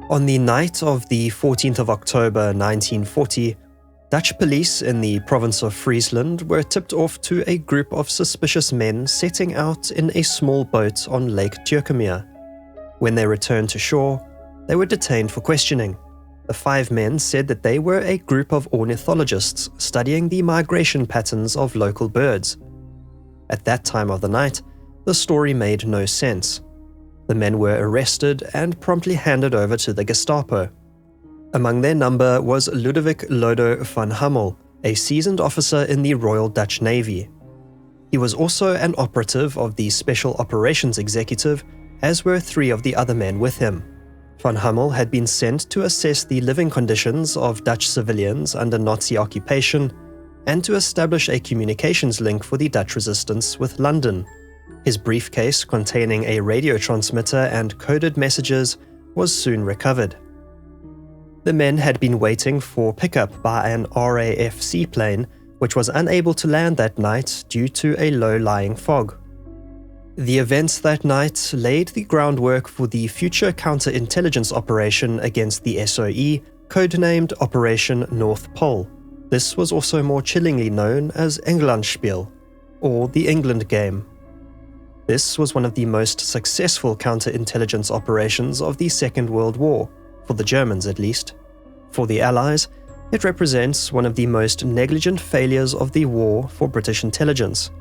On the night of the 14th of October 1940, Dutch police in the province of Friesland were tipped off to a group of suspicious men setting out in a small boat on Lake Tjeukemeer. When they returned to shore, they were detained for questioning. The 5 men said that they were a group of ornithologists studying the migration patterns of local birds. At that time of the night, the story made no sense. The men were arrested and promptly handed over to the Gestapo. Among their number was Lodewijk Lodo van Hamel, a seasoned officer in the Royal Dutch Navy. He was also an operative of the Special Operations Executive, as were 3 of the other men with him. Van Hamel had been sent to assess the living conditions of Dutch civilians under Nazi occupation and to establish a communications link for the Dutch resistance with London. His briefcase containing a radio transmitter and coded messages was soon recovered. The men had been waiting for pickup by an RAF seaplane, which was unable to land that night due to a low-lying fog. The events that night laid the groundwork for the future counterintelligence operation against the SOE, codenamed Operation North Pole. This was also more chillingly known as englandspiel, or the England game. This was one of the most successful counterintelligence operations of the Second World War, for the Germans at least. For the Allies, it represents one of the most negligent failures of the war for British intelligence.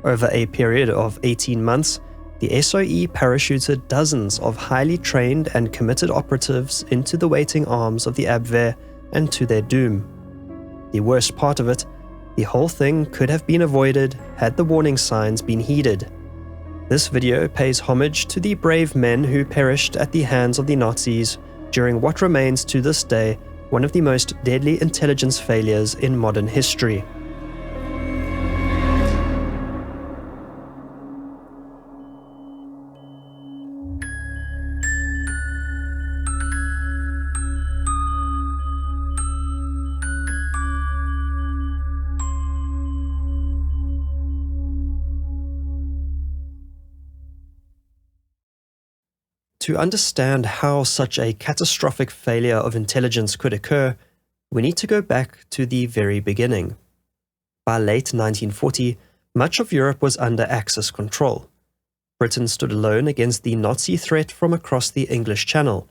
Over a period of 18 months, the SOE parachuted dozens of highly trained and committed operatives into the waiting arms of the Abwehr and to their doom. The worst part of it, the whole thing could have been avoided had the warning signs been heeded. This video pays homage to the brave men who perished at the hands of the Nazis during what remains to this day one of the most deadly intelligence failures in modern history. To understand how such a catastrophic failure of intelligence could occur, we need to go back to the very beginning. By late 1940, much of Europe was under Axis control. Britain stood alone against the Nazi threat from across the English Channel.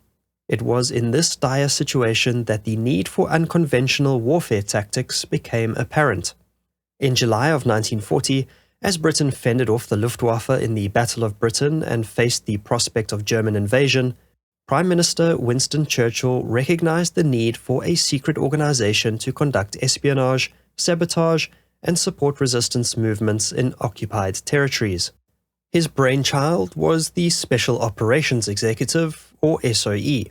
It was in this dire situation that the need for unconventional warfare tactics became apparent. In July of 1940, as Britain fended off the Luftwaffe in the Battle of Britain and faced the prospect of German invasion, Prime Minister Winston Churchill recognized the need for a secret organization to conduct espionage, sabotage, and support resistance movements in occupied territories. His brainchild was the Special Operations Executive, or SOE.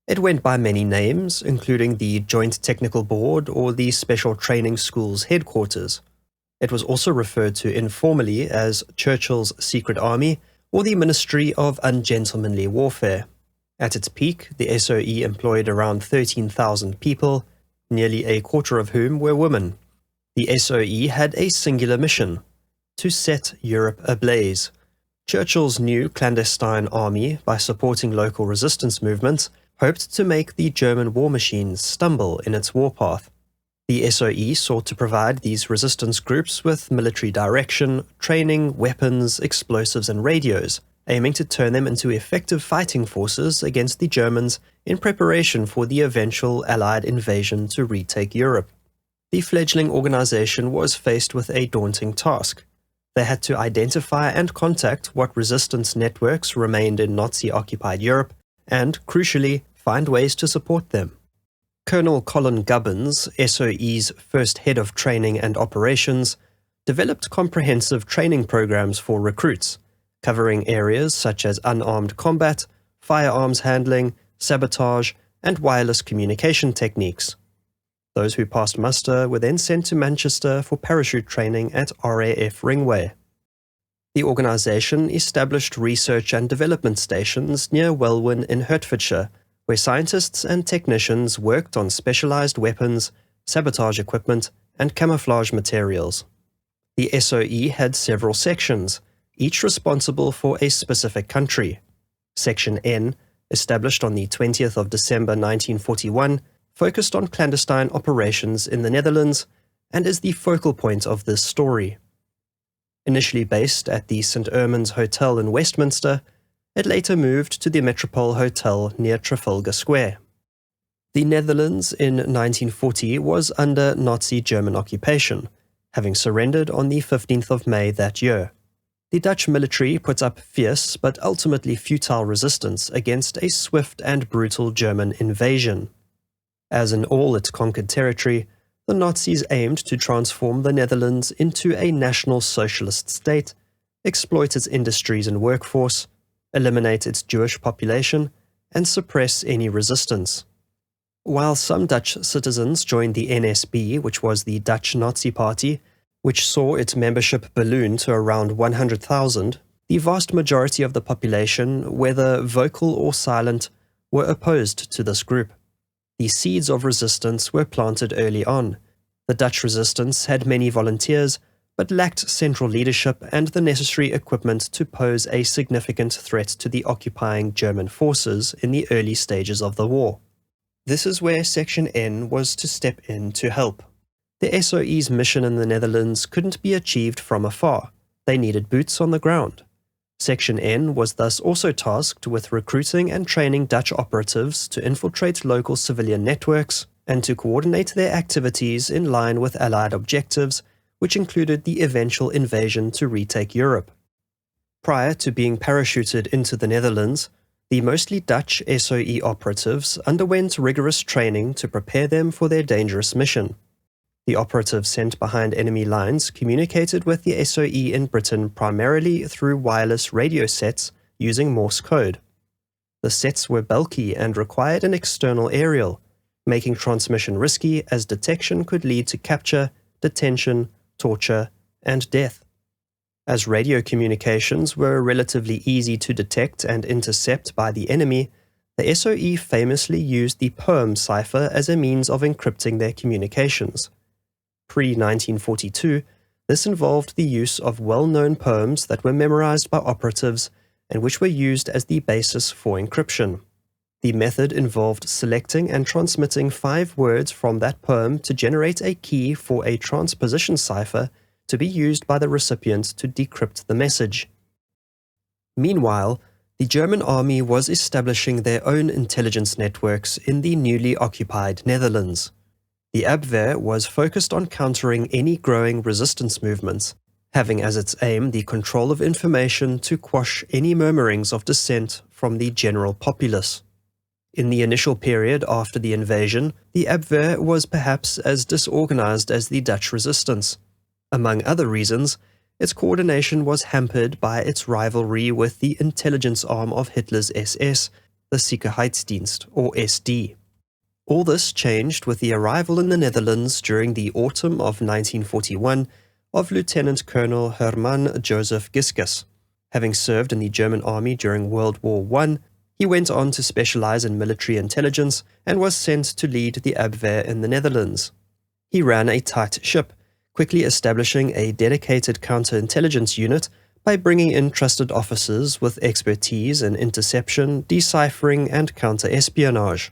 It went by many names, including the Joint Technical Board or the Special Training School's headquarters. It was also referred to informally as Churchill's Secret Army or the Ministry of Ungentlemanly Warfare. At its peak, the SOE employed around 13,000 people, nearly a quarter of whom were women. The SOE had a singular mission: to set Europe ablaze. Churchill's new clandestine army, by supporting local resistance movements, hoped to make the German war machine stumble in its warpath. The SOE sought to provide these resistance groups with military direction, training, weapons, explosives, and radios, aiming to turn them into effective fighting forces against the Germans in preparation for the eventual Allied invasion to retake Europe. The fledgling organization was faced with a daunting task. They had to identify and contact what resistance networks remained in Nazi-occupied Europe and, crucially, find ways to support them. Colonel Colin Gubbins, SOE's first head of training and operations, developed comprehensive training programs for recruits, covering areas such as unarmed combat, firearms handling, sabotage, and wireless communication techniques. Those who passed muster were then sent to Manchester for parachute training at RAF Ringway. The organization established research and development stations near Welwyn in Hertfordshire, where scientists and technicians worked on specialized weapons, sabotage equipment, and camouflage materials. The SOE had several sections, each responsible for a specific country. Section N established on the 20th of December 1941, focused on clandestine operations in the Netherlands and is the focal point of this story. Initially based at the St. Ermines Hotel in Westminster, it later moved to the Metropole Hotel near Trafalgar Square. The Netherlands in 1940 was under Nazi German occupation, having surrendered on the 15th of May that year. The Dutch military put up fierce but ultimately futile resistance against a swift and brutal German invasion. As in all its conquered territory, the Nazis aimed to transform the Netherlands into a national socialist state, exploit its industries and workforce, eliminate its Jewish population, and suppress any resistance. While some Dutch citizens joined the NSB, which was the Dutch Nazi Party, which saw its membership balloon to around 100,000, the vast majority of the population, whether vocal or silent, were opposed to this group. The seeds of resistance were planted early on. The Dutch resistance had many volunteers, but lacked central leadership and the necessary equipment to pose a significant threat to the occupying German forces in the early stages of the war. This is where Section N was to step in to help. The SOE's mission in the Netherlands couldn't be achieved from afar. They needed boots on the ground. Section N was thus also tasked with recruiting and training Dutch operatives to infiltrate local civilian networks and to coordinate their activities in line with Allied objectives, which included the eventual invasion to retake Europe. Prior to being parachuted into the Netherlands, the mostly Dutch SOE operatives underwent rigorous training to prepare them for their dangerous mission. The operatives sent behind enemy lines communicated with the SOE in Britain primarily through wireless radio sets using Morse code. The sets were bulky and required an external aerial, making transmission risky as detection could lead to capture, detention, torture, and death. As radio communications were relatively easy to detect and intercept by the enemy, the SOE famously used the poem cipher as a means of encrypting their communications. Pre-1942, this involved the use of well-known poems that were memorized by operatives and which were used as the basis for encryption. The method involved selecting and transmitting 5 words from that poem to generate a key for a transposition cipher to be used by the recipient to decrypt the message. Meanwhile, the German army was establishing their own intelligence networks in the newly occupied Netherlands. The Abwehr was focused on countering any growing resistance movements, having as its aim the control of information to quash any murmurings of dissent from the general populace. In the initial period after the invasion, the Abwehr was perhaps as disorganized as the Dutch resistance. Among other reasons, its coordination was hampered by its rivalry with the intelligence arm of Hitler's SS, the Sicherheitsdienst, or SD. All this changed with the arrival in the Netherlands during the autumn of 1941 of Lieutenant Colonel Hermann Joseph Giskus. Having served in the German army during World War I, he went on to specialize in military intelligence and was sent to lead the Abwehr in the Netherlands. He ran a tight ship, quickly establishing a dedicated counterintelligence unit by bringing in trusted officers with expertise in interception, deciphering, and counter-espionage.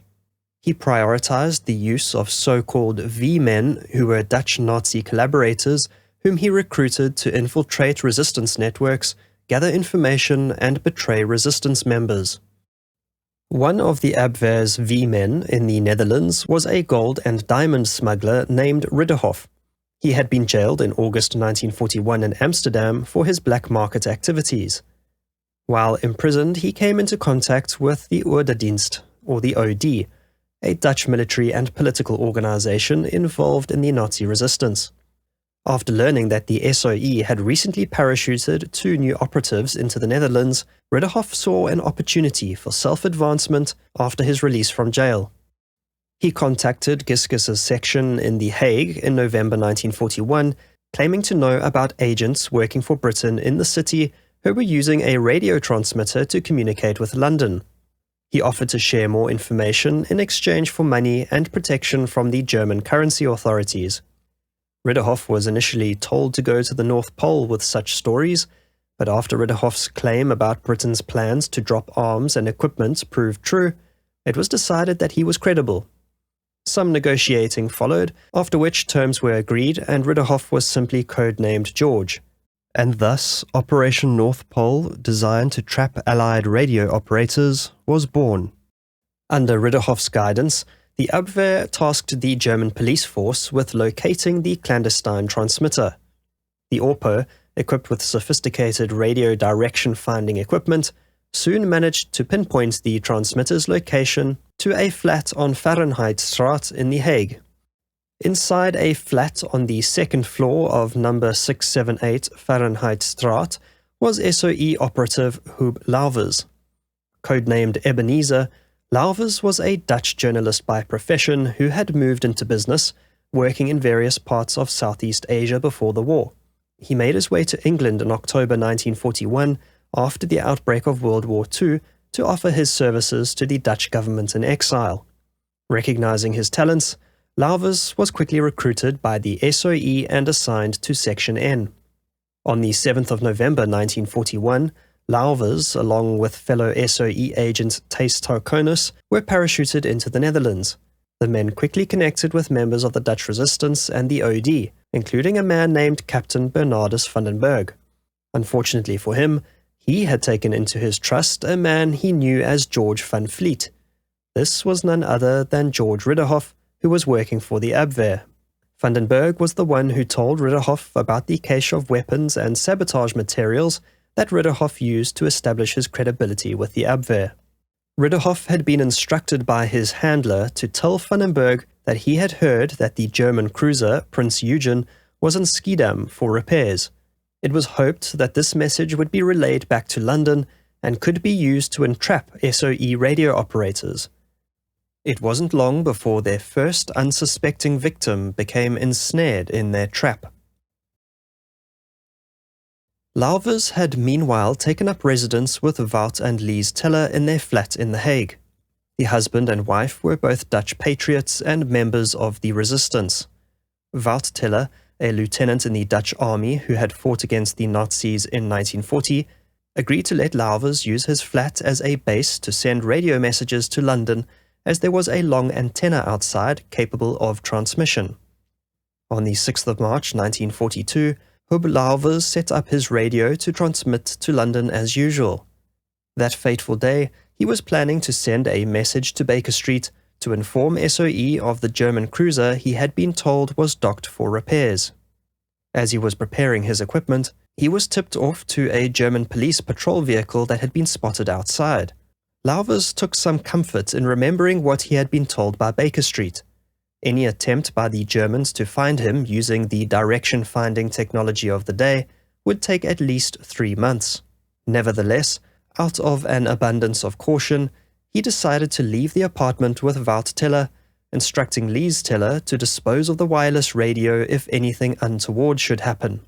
He prioritized the use of so-called V-men, who were Dutch Nazi collaborators, whom he recruited to infiltrate resistance networks, gather information, and betray resistance members. One of the Abwehr's V-men in the Netherlands was a gold and diamond smuggler named Ridderhoff. He had been jailed in August 1941 in Amsterdam for his black market activities. While imprisoned, he came into contact with the Ordendienst, or the OD, a Dutch military and political organization involved in the Nazi resistance. After learning that the SOE had recently parachuted 2 new operatives into the Netherlands, Ridderhoff saw an opportunity for self-advancement after his release from jail. He contacted Giskus's section in The Hague in November 1941, claiming to know about agents working for Britain in the city who were using a radio transmitter to communicate with London. He offered to share more information in exchange for money and protection from the German currency authorities. Ridderhoff was initially told to go to the North Pole with such stories, But after Ridderhoff's claim about Britain's plans to drop arms and equipment proved true, it was decided that he was credible. Some negotiating followed, after which terms were agreed and Ridderhoff was simply codenamed George. And thus, Operation North Pole, designed to trap Allied radio operators, was born. Under Ridderhoff's guidance, the Abwehr tasked the German police force with locating the clandestine transmitter. The Orpo, equipped with sophisticated radio direction-finding equipment, soon managed to pinpoint the transmitter's location to a flat on Fahrenheitstraat in The Hague. Inside a flat on the second floor of number 678 Fahrenheitstraat was SOE operative Huub Lauvers. Codenamed Ebenezer, Lauvers was a Dutch journalist by profession who had moved into business, working in various parts of Southeast Asia before the war. He made his way to England in October 1941 after the outbreak of World War II to offer his services to the Dutch government in exile. Recognizing his talents, Lauvers was quickly recruited by the SOE and assigned to Section N. On the 7th of November 1941, Lauvers, along with fellow SOE agent Thijs Taukonus, were parachuted into the Netherlands. The men quickly connected with members of the Dutch resistance and the OD, including a man named Captain Bernardus van den Berg. Unfortunately for him, he had taken into his trust a man he knew as George van Vliet. This was none other than George Ridderhoff, who was working for the Abwehr. Van den Berg was the one who told Ridderhoff about the cache of weapons and sabotage materials that Ridderhoff used to establish his credibility with the Abwehr. Ridderhoff had been instructed by his handler to tell Van den Berg that he had heard that the German cruiser, Prince Eugen, was in Schiedam for repairs. It was hoped that this message would be relayed back to London and could be used to entrap SOE radio operators. It wasn't long before their first unsuspecting victim became ensnared in their trap. Lauvers had meanwhile taken up residence with Wout and Lies Teller in their flat in The Hague. The husband and wife were both Dutch patriots and members of the resistance. Wout Teller, a lieutenant in the Dutch army who had fought against the Nazis in 1940, agreed to let Lauvers use his flat as a base to send radio messages to London, as there was a long antenna outside capable of transmission. On the 6th of March 1942, Huub Lauvers set up his radio to transmit to London as usual. That fateful day, he was planning to send a message to Baker Street to inform SOE of the German cruiser he had been told was docked for repairs. As he was preparing his equipment, he was tipped off to a German police patrol vehicle that had been spotted outside. Lauvers took some comfort in remembering what he had been told by Baker Street. Any attempt by the Germans to find him using the direction-finding technology of the day would take at least 3 months. Nevertheless, out of an abundance of caution, he decided to leave the apartment with Wout Teller, instructing Lies Teller to dispose of the wireless radio if anything untoward should happen.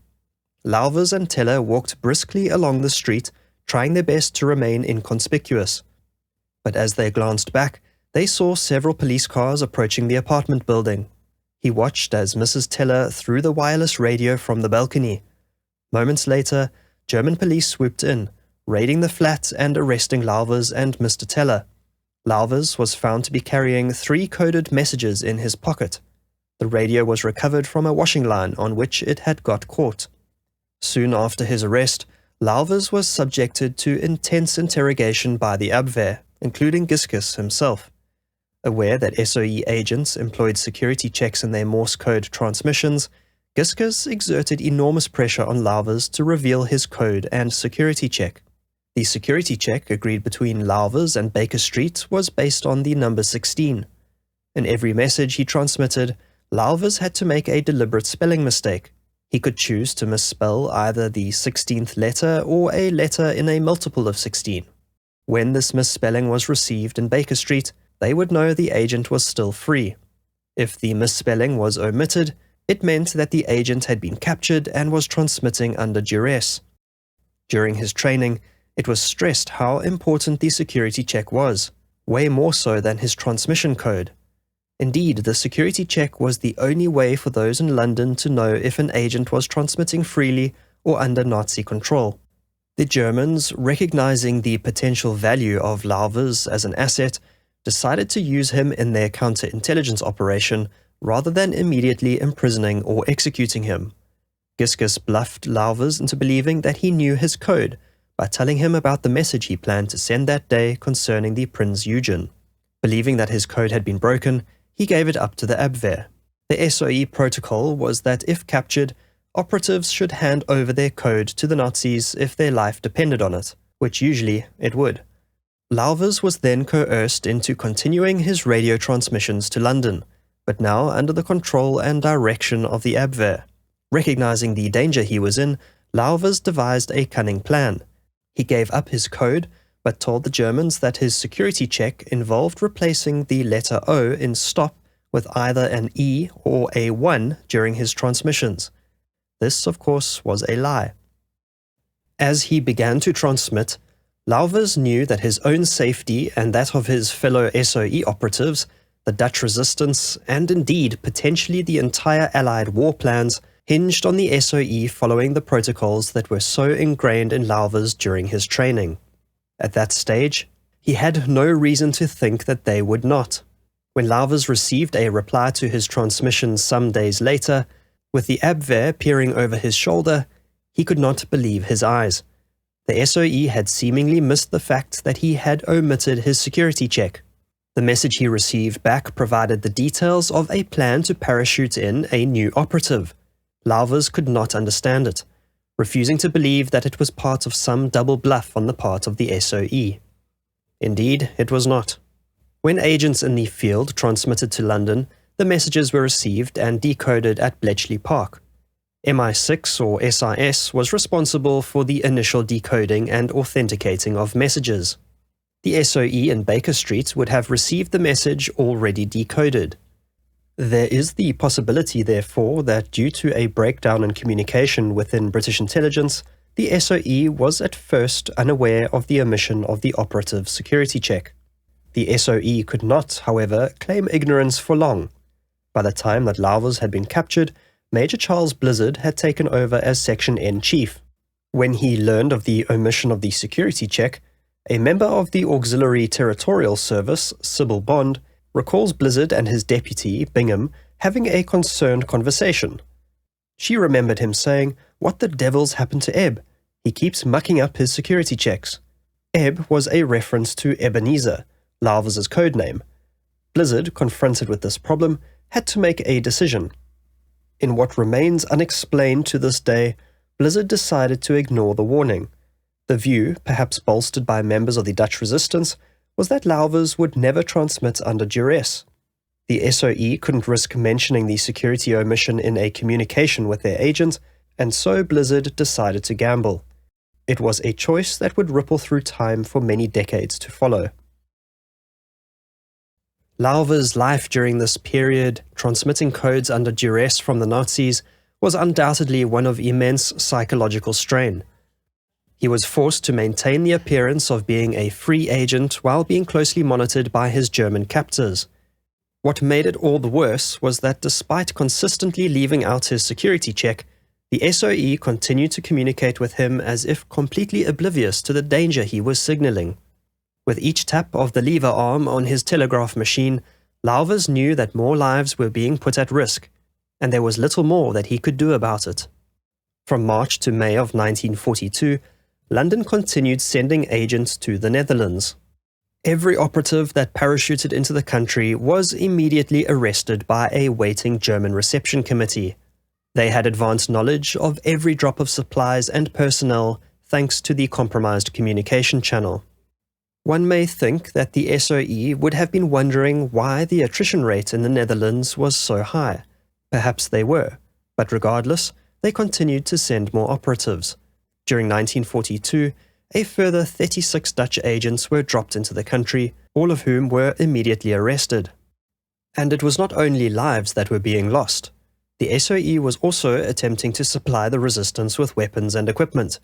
Lauvers and Teller walked briskly along the street, trying their best to remain inconspicuous. But as they glanced back, they saw several police cars approaching the apartment building. He watched as Mrs. Teller threw the wireless radio from the balcony. Moments later, German police swooped in, raiding the flat and arresting Lauvers and Mr. Teller. Lauvers was found to be carrying 3 coded messages in his pocket. The radio was recovered from a washing line on which it had got caught. Soon after his arrest, Lauvers was subjected to intense interrogation by the Abwehr, including Giscus himself. Aware that SOE agents employed security checks in their Morse code transmissions, Giscus exerted enormous pressure on Lauvers to reveal his code and security check. The security check agreed between Lauvers and Baker Street was based on the number 16. In every message he transmitted, Lauvers had to make a deliberate spelling mistake. He could choose to misspell either the 16th letter or a letter in a multiple of 16. When this misspelling was received in Baker Street, they would know the agent was still free. If the misspelling was omitted, it meant that the agent had been captured and was transmitting under duress. During his training, it was stressed how important the security check was, way more so than his transmission code. Indeed, the security check was the only way for those in London to know if an agent was transmitting freely or under Nazi control. The Germans, recognizing the potential value of Lauvers as an asset, decided to use him in their counterintelligence operation rather than immediately imprisoning or executing him. Giscus bluffed Lauvers into believing that he knew his code by telling him about the message he planned to send that day concerning the Prinz Eugen. Believing that his code had been broken, he gave it up to the Abwehr. The SOE protocol was that if captured, operatives should hand over their code to the Nazis if their life depended on it, which usually it would. Lauvers was then coerced into continuing his radio transmissions to London, but now under the control and direction of the Abwehr. Recognizing the danger he was in, Lauvers devised a cunning plan. He gave up his code, but told the Germans that his security check involved replacing the letter O in stop with either an E or a 1 during his transmissions. This, of course, was a lie. As he began to transmit, Lauvers knew that his own safety and that of his fellow SOE operatives, the Dutch resistance, and indeed potentially the entire Allied war plans, hinged on the SOE following the protocols that were so ingrained in Lauvers during his training. At that stage, he had no reason to think that they would not. When Lauvers received a reply to his transmission some days later, with the Abwehr peering over his shoulder, he could not believe his eyes. The SOE had seemingly missed the fact that he had omitted his security check. The message he received back provided the details of a plan to parachute in a new operative. Lauvers could not understand it, refusing to believe that it was part of some double bluff on the part of the SOE. Indeed, it was not. When agents in the field transmitted to London, the messages were received and decoded at Bletchley Park. MI6 or SIS was responsible for the initial decoding and authenticating of messages. The SOE in Baker Street would have received the message already decoded. There is the possibility, therefore, that due to a breakdown in communication within British intelligence, the SOE was at first unaware of the omission of the operative security check. The SOE could not, however, claim ignorance for long. By the time that Lauvers had been captured, Major Charles Blizzard had taken over as Section N Chief. When he learned of the omission of the security check, a member of the Auxiliary Territorial Service, Sybil Bond, recalls Blizzard and his deputy, Bingham, having a concerned conversation. She remembered him saying, "What the devil's happened to Ebb? He keeps mucking up his security checks." Ebb was a reference to Ebenezer, Lauvers' code name. Blizzard, confronted with this problem, had to make a decision. In what remains unexplained to this day, Blizzard decided to ignore the warning. The view, perhaps bolstered by members of the Dutch resistance, was that Lauvers would never transmit under duress. The SOE couldn't risk mentioning the security omission in a communication with their agent, and so Blizzard decided to gamble. It was a choice that would ripple through time for many decades to follow. Lauvers' life during this period, transmitting codes under duress from the Nazis, was undoubtedly one of immense psychological strain. He was forced to maintain the appearance of being a free agent while being closely monitored by his German captors. What made it all the worse was that despite consistently leaving out his security check, the SOE continued to communicate with him as if completely oblivious to the danger he was signaling. With each tap of the lever arm on his telegraph machine, Lauvers knew that more lives were being put at risk, and there was little more that he could do about it. From March to May of 1942, London continued sending agents to the Netherlands. Every operative that parachuted into the country was immediately arrested by a waiting German reception committee. They had advanced knowledge of every drop of supplies and personnel thanks to the compromised communication channel. One may think that the SOE would have been wondering why the attrition rate in the Netherlands was so high. Perhaps they were, but regardless, they continued to send more operatives. During 1942, a further 36 Dutch agents were dropped into the country, all of whom were immediately arrested. And it was not only lives that were being lost. The SOE was also attempting to supply the resistance with weapons and equipment.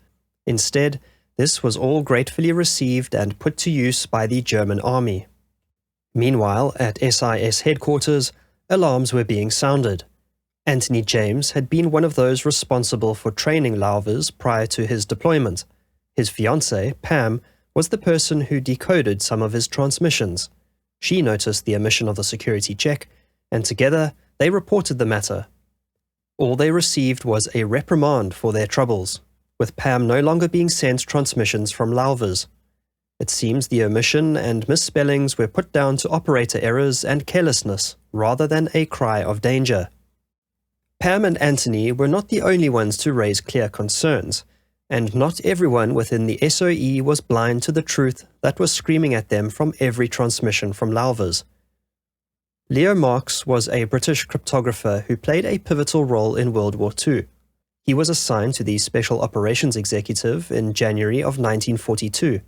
Instead, this was all gratefully received and put to use by the German army. Meanwhile, at SIS headquarters, alarms were being sounded. Anthony James had been one of those responsible for training Lauvers prior to his deployment. His fiancée, Pam, was the person who decoded some of his transmissions. She noticed the omission of the security check, and together they reported the matter. All they received was a reprimand for their troubles, with Pam no longer being sent transmissions from Lauvers. It seems the omission and misspellings were put down to operator errors and carelessness rather than a cry of danger. Pam and Anthony were not the only ones to raise clear concerns, and not everyone within the SOE was blind to the truth that was screaming at them from every transmission from Lauvers. Leo Marks was a British cryptographer who played a pivotal role in World War II. He was assigned to the Special Operations Executive in January of 1942.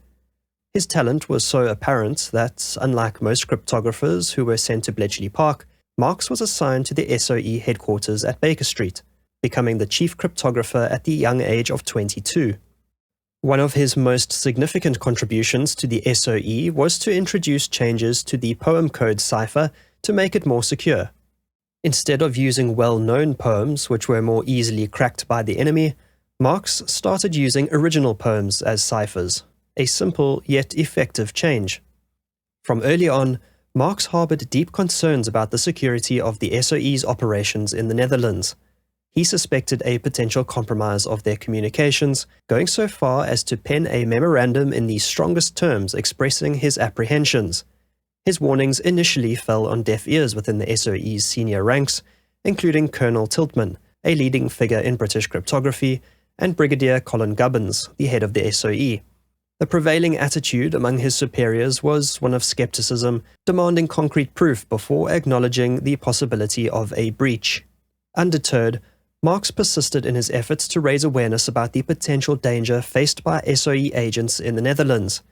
His talent was so apparent that, unlike most cryptographers who were sent to Bletchley Park, Marks was assigned to the SOE headquarters at Baker Street, becoming the chief cryptographer at the young age of 22. One of his most significant contributions to the SOE was to introduce changes to the poem code cipher to make it more secure. Instead of using well-known poems which were more easily cracked by the enemy, Marks started using original poems as ciphers, a simple yet effective change. From early on, Marks harbored deep concerns about the security of the SOE's operations in the Netherlands. He suspected a potential compromise of their communications, going so far as to pen a memorandum in the strongest terms expressing his apprehensions. His warnings initially fell on deaf ears within the SOE's senior ranks, including Colonel Tiltman, a leading figure in British cryptography, and Brigadier Colin Gubbins, the head of the SOE. The prevailing attitude among his superiors was one of skepticism, demanding concrete proof before acknowledging the possibility of a breach. Undeterred, Marks persisted in his efforts to raise awareness about the potential danger faced by SOE agents in the Netherlands.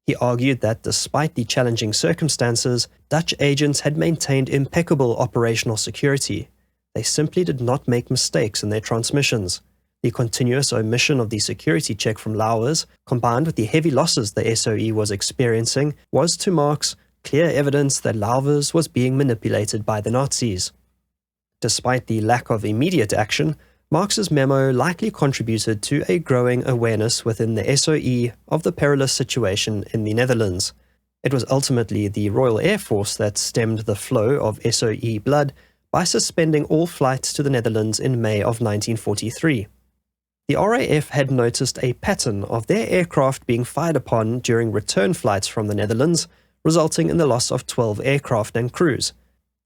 He argued that despite the challenging circumstances, Dutch agents had maintained impeccable operational security. They simply did not make mistakes in their transmissions. The continuous omission of the security check from Lauvers, combined with the heavy losses the SOE was experiencing, was to Marks clear evidence that Lauvers was being manipulated by the Nazis. Despite the lack of immediate action, Marks's memo likely contributed to a growing awareness within the SOE of the perilous situation in the Netherlands. It was ultimately the Royal Air Force that stemmed the flow of SOE blood by suspending all flights to the Netherlands in May of 1943. The RAF had noticed a pattern of their aircraft being fired upon during return flights from the Netherlands, resulting in the loss of 12 aircraft and crews.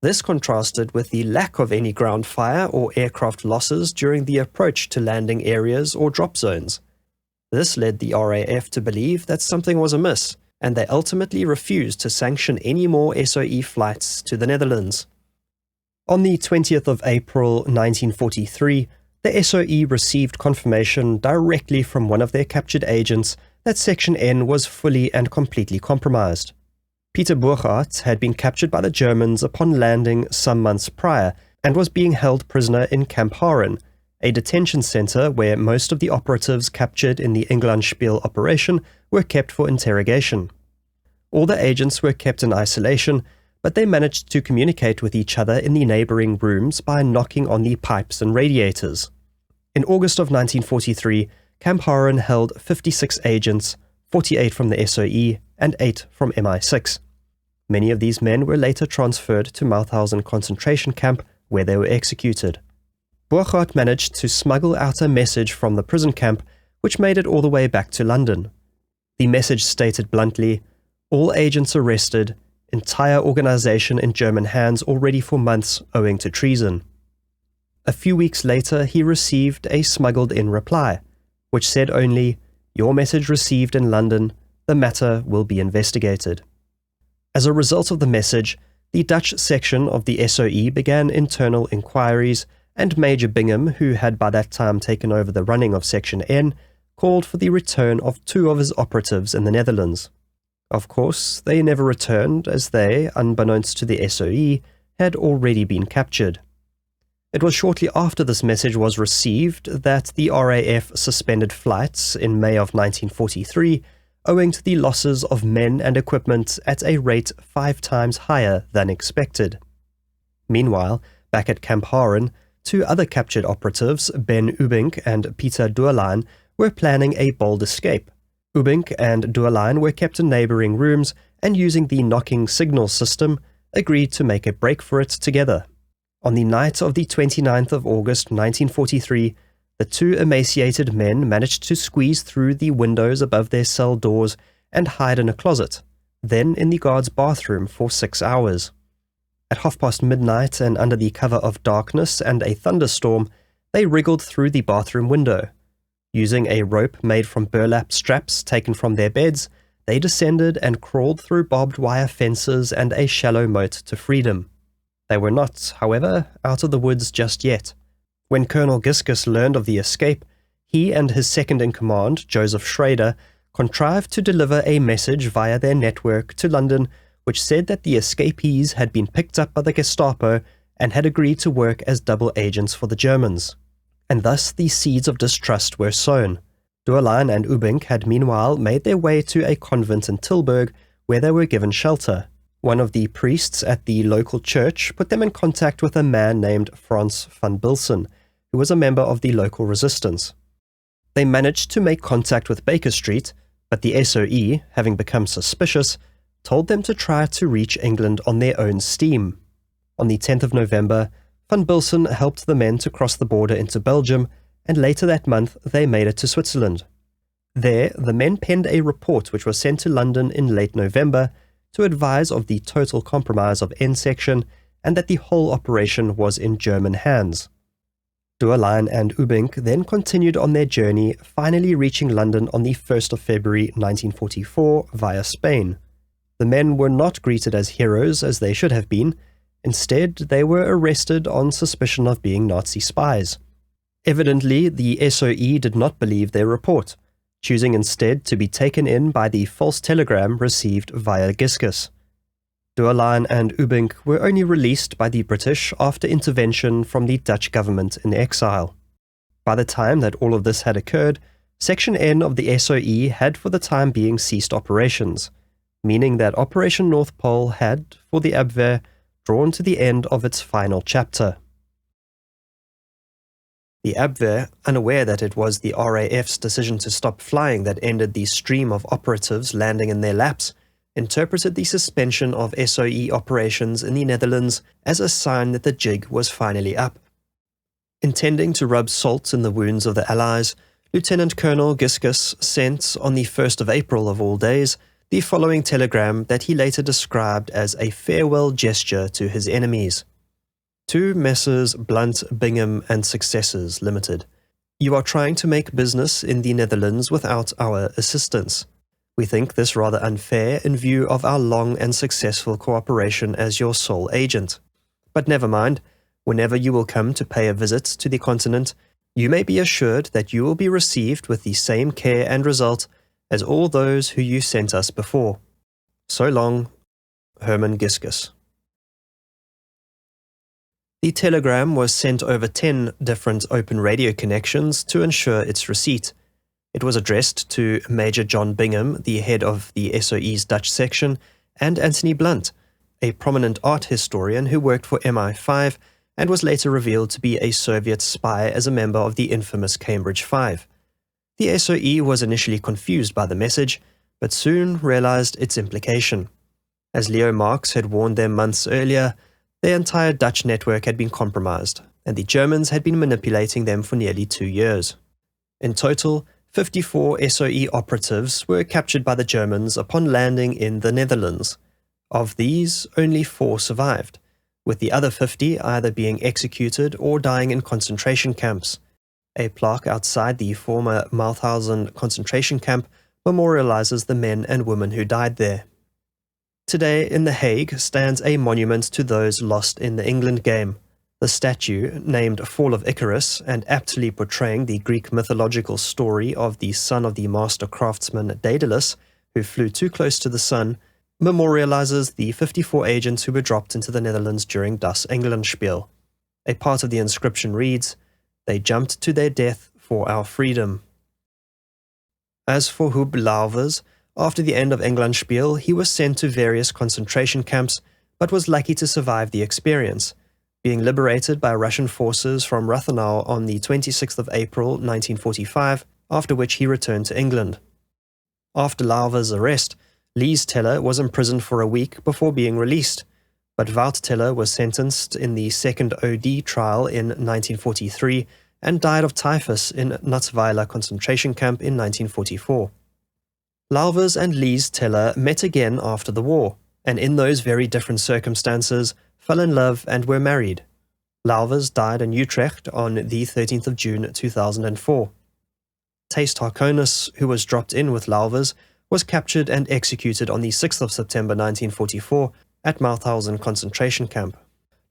This contrasted with the lack of any ground fire or aircraft losses during the approach to landing areas or drop zones. This led the RAF to believe that something was amiss, and they ultimately refused to sanction any more SOE flights to the Netherlands. On the 20th of April 1943, the SOE received confirmation directly from one of their captured agents that Section N was fully and completely compromised. Peter Burkhardt had been captured by the Germans upon landing some months prior and was being held prisoner in Camp Haren, a detention center where most of the operatives captured in the englandspiel operation were kept for interrogation. All the agents were kept in isolation, but they managed to communicate with each other in the neighboring rooms by knocking on the pipes and radiators. In August of 1943, Camp Haren held 56 agents, 48 from the SOE and 8 from MI6. Many of these men were later transferred to Mauthausen concentration camp, where they were executed. Burkhardt managed to smuggle out a message from the prison camp, which made it all the way back to London. The message stated bluntly, "All agents arrested, entire organization in German hands already for months owing to treason." A few weeks later, he received a smuggled-in reply, which said only, "Your message received in London, the matter will be investigated." As a result of the message, the Dutch section of the SOE began internal inquiries, and Major Bingham, who had by that time taken over the running of Section N, called for the return of 2 of his operatives in the Netherlands. Of course, they never returned, as they, unbeknownst to the SOE, had already been captured. It was shortly after this message was received that the RAF suspended flights in May of 1943, owing to the losses of men and equipment at a rate 5 times higher than expected. Meanwhile, back at Camp Haren, 2 other captured operatives, Ben Ubink and Peter Doorlein, were planning a bold escape. Ubink and Duerlein were kept in neighbouring rooms and, using the knocking signal system, agreed to make a break for it together. On the night of the 29th of August 1943, the two emaciated men managed to squeeze through the windows above their cell doors and hide in a closet, then in the guard's bathroom for 6 hours. At midnight, and under the cover of darkness and a thunderstorm, they wriggled through the bathroom window. Using a rope made from burlap straps taken from their beds, they descended and crawled through barbed wire fences and a shallow moat to freedom. They were not, however, out of the woods just yet. When Colonel Giscus learned of the escape, he and his second-in-command, Joseph Schrader, contrived to deliver a message via their network to London which said that the escapees had been picked up by the Gestapo and had agreed to work as double agents for the Germans. And thus the seeds of distrust were sown. Duerlein and Ubink had meanwhile made their way to a convent in Tilburg, where they were given shelter. One of the priests at the local church put them in contact with a man named Frans van Bilsen, who was a member of the local resistance. They managed to make contact with Baker Street, but the SOE, having become suspicious, told them to try to reach England on their own steam. On the 10th of November, van Bilsen helped the men to cross the border into Belgium, and later that month they made it to Switzerland. There, the men penned a report which was sent to London in late November to advise of the total compromise of N section and that the whole operation was in German hands. Duerlein and Ubink then continued on their journey, finally reaching London on the 1st of February 1944 via Spain. The men were not greeted as heroes as they should have been. Instead, they were arrested on suspicion of being Nazi spies. Evidently, the SOE did not believe their report, choosing instead to be taken in by the false telegram received via Giscus. Duerlein and Ubink were only released by the British after intervention from the Dutch government in exile. By the time that all of this had occurred, Section N of the SOE had for the time being ceased operations, meaning that Operation North Pole had, for the Abwehr, drawn to the end of its final chapter. The Abwehr, unaware that it was the RAF's decision to stop flying that ended the stream of operatives landing in their laps, interpreted the suspension of SOE operations in the Netherlands as a sign that the jig was finally up. Intending to rub salt in the wounds of the Allies, Lieutenant Colonel Giscus sent, on the 1st of April of all days, the following telegram that he later described as a farewell gesture to his enemies. To Messrs. Blunt, Bingham and Successors Limited. You are trying to make business in the Netherlands without our assistance. We think this rather unfair in view of our long and successful cooperation as your sole agent. But never mind, whenever you will come to pay a visit to the continent, you may be assured that you will be received with the same care and result as all those who you sent us before. So long, Herman Giscus. The telegram was sent over 10 different open radio connections to ensure its receipt. It was addressed to Major John Bingham, the head of the SOE's Dutch section, and Anthony Blunt, a prominent art historian who worked for MI5 and was later revealed to be a Soviet spy as a member of the infamous Cambridge Five. The SOE was initially confused by the message, but soon realized its implication. As Leo Marx had warned them months earlier, their entire Dutch network had been compromised, and the Germans had been manipulating them for nearly 2 years. In total, 54 SOE operatives were captured by the Germans upon landing in the Netherlands. Of these, only 4 survived, with the other 50 either being executed or dying in concentration camps. A plaque outside the former Mauthausen concentration camp memorializes the men and women who died there. Today, in The Hague, stands a monument to those lost in the England game. The statue, named Fall of Icarus and aptly portraying the Greek mythological story of the son of the master craftsman Daedalus, who flew too close to the sun, memorializes the 54 agents who were dropped into the Netherlands during Das Englandspiel. A part of the inscription reads, "They jumped to their death for our freedom." As for Huub Lauvers, after the end of Englandspiel, he was sent to various concentration camps, but was lucky to survive the experience, being liberated by Russian forces from Rathenau on the 26th of April 1945 after which he returned to England. After Lauwer's arrest, Lees Teller was imprisoned for a week before being released, but Wout Teller was sentenced in the second OD trial in 1943 and died of typhus in Natzweiler concentration camp in 1944. Lauwers and Lees Teller met again after the war, and in those very different circumstances, fell in love and were married. Lauwers died in Utrecht on the 13th of June 2004. Taste Harkonis, who was dropped in with Lauwers, was captured and executed on the 6th of September 1944 at Mauthausen concentration camp.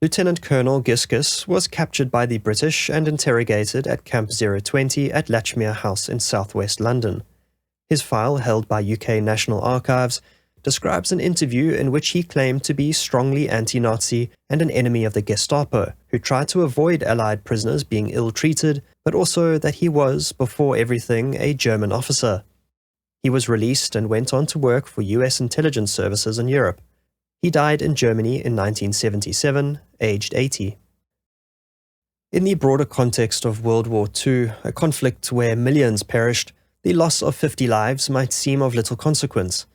Lieutenant Colonel Giskus was captured by the British and interrogated at Camp 020 at Latchmere House in southwest London. His file, held by UK National Archives, describes an interview in which he claimed to be strongly anti-Nazi and an enemy of the Gestapo, who tried to avoid Allied prisoners being ill-treated, but also that he was, before everything, a German officer. He was released and went on to work for US intelligence services in Europe. He died in Germany in 1977, aged 80. In the broader context of World War II, a conflict where millions perished, the loss of 50 lives might seem of little consequence.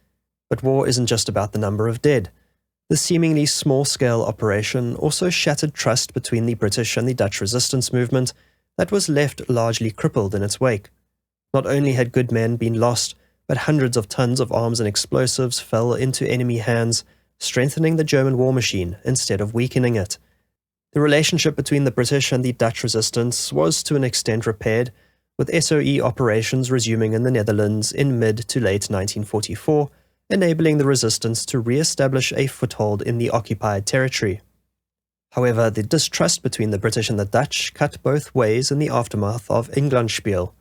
But war isn't just about the number of dead. The seemingly small-scale operation also shattered trust between the British and the Dutch resistance movement that was left largely crippled in its wake. Not only had good men been lost, but hundreds of tons of arms and explosives fell into enemy hands, strengthening the German war machine instead of weakening it. The relationship between the British and the Dutch resistance was to an extent repaired, with SOE operations resuming in the Netherlands in mid to late 1944, enabling the resistance to re-establish a foothold in the occupied territory. However, the distrust between the British and the Dutch cut both ways in the aftermath of englandspiel.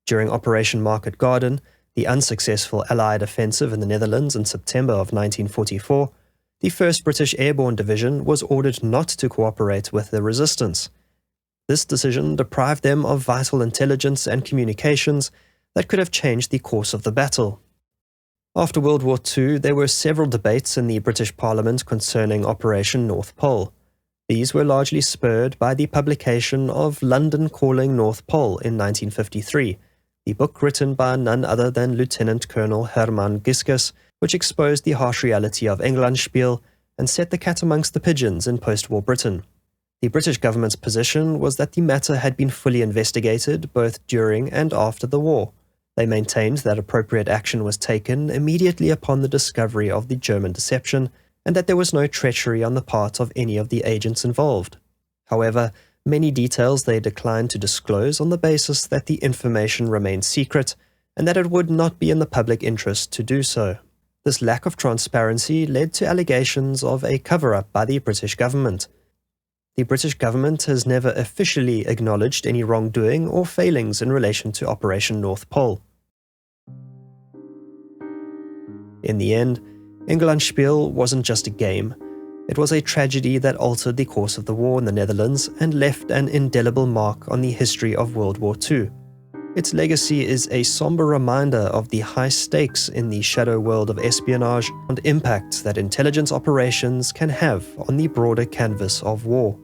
During Operation Market Garden, the unsuccessful Allied offensive in the Netherlands in September of 1944, the 1st British Airborne Division was ordered not to cooperate with the resistance. This decision deprived them of vital intelligence and communications that could have changed the course of the battle. After World War II, there were several debates in the British Parliament concerning Operation North Pole. These were largely spurred by the publication of London Calling North Pole in 1953, the book written by none other than Lieutenant Colonel Herman Giskus, which exposed the harsh reality of englandspiel and set the cat amongst the pigeons in post-war Britain. The British government's position was that the matter had been fully investigated both during and after the war. They maintained that appropriate action was taken immediately upon the discovery of the German deception, and that there was no treachery on the part of any of the agents involved. However, many details they declined to disclose on the basis that the information remained secret, and that it would not be in the public interest to do so. This lack of transparency led to allegations of a cover-up by the British government. The British government has never officially acknowledged any wrongdoing or failings in relation to Operation North Pole. In the end, englandspiel wasn't just a game. It was a tragedy that altered the course of the war in the Netherlands and left an indelible mark on the history of World War II. Its legacy is a somber reminder of the high stakes in the shadow world of espionage and impact that intelligence operations can have on the broader canvas of war.